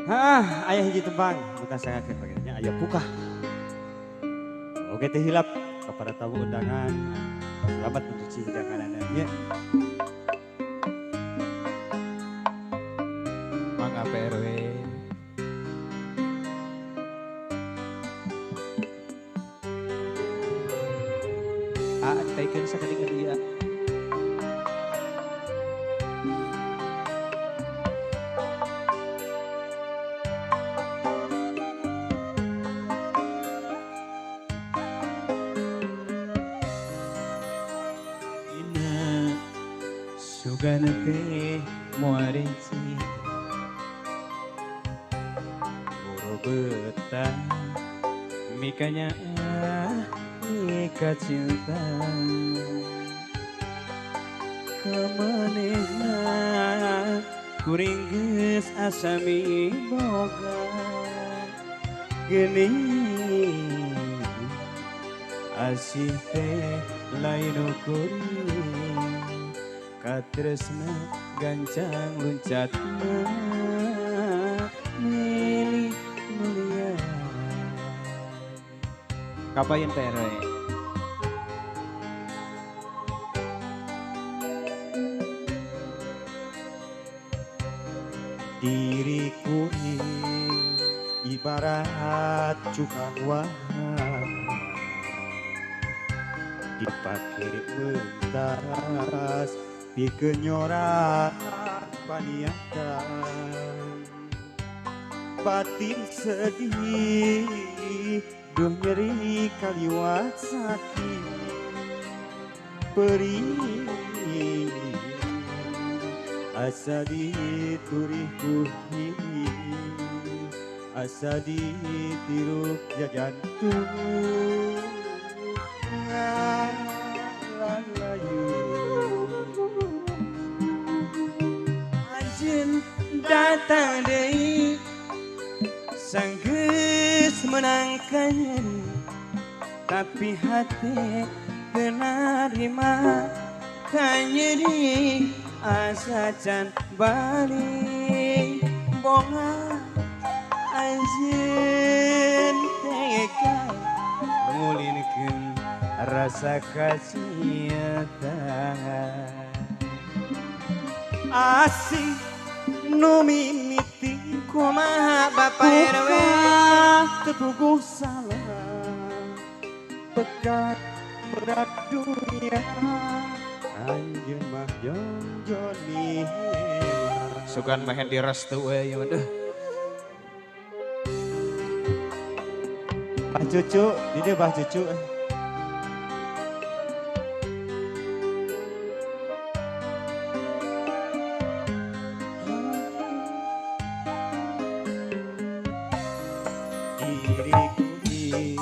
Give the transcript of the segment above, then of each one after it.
Ayah hiji tembang, bukan saya bagiannya ayah buka. Oke teh hilap kepada tamu undangan. Selamat mencuci hidangan Anda. Mangga PRW. Taikeun sakadingan dia. Sugana teh moarenci boro betah mikanya mika cinta kemanehna kuring geus asami boga geuning asih teh lain kuring katresna gancang loncatna milih mulia kapayan PRW diriku ini ibarat cukang wahana dipakai mentas di kenyoran paniakan batin sedih duh nyeri kaliwat sakit perih asa diturih kuhini asa ditirup jajantung datang deui sanggeus menangkan tapi hati teu narima kanyeri asa can balik bonga anjeun tega ngulinkeun rasa kasiatan asih nu mimiti kumaha Bapak RW tepuguh salah pekat berat dunia anjeun mah jonjoni sugan mahen di restu we meuh Bah Cucu di dieu Bah Cucu diriku ini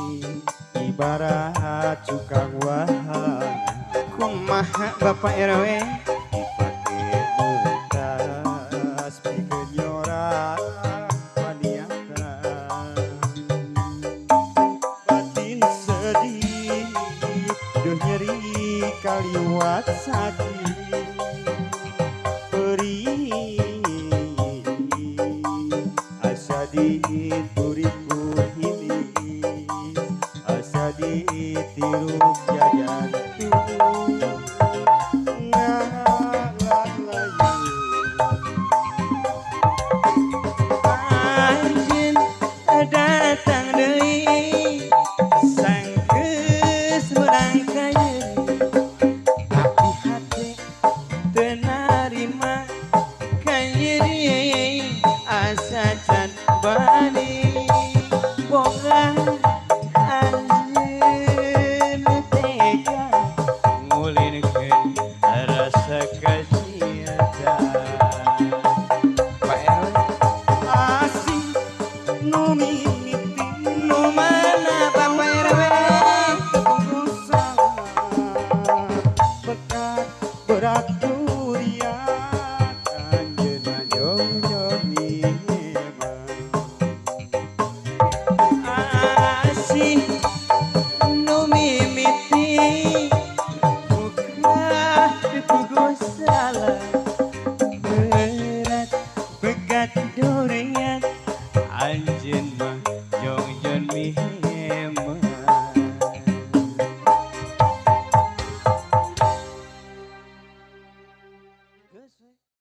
ibarat cukang wahana kumaha Bapak RW dipake mentas pikenyoran paniakan batin sedih duh nyeri kaliwat sakit perih asa dituriku ditirup jajantung anjeun datang deui sanggeus merangkai tapi hati teu narima kanyeri asa can balik boga berat durian anjeun mah jonjoni asih nu mimiti buka tepuguh salah berat begat durian anjin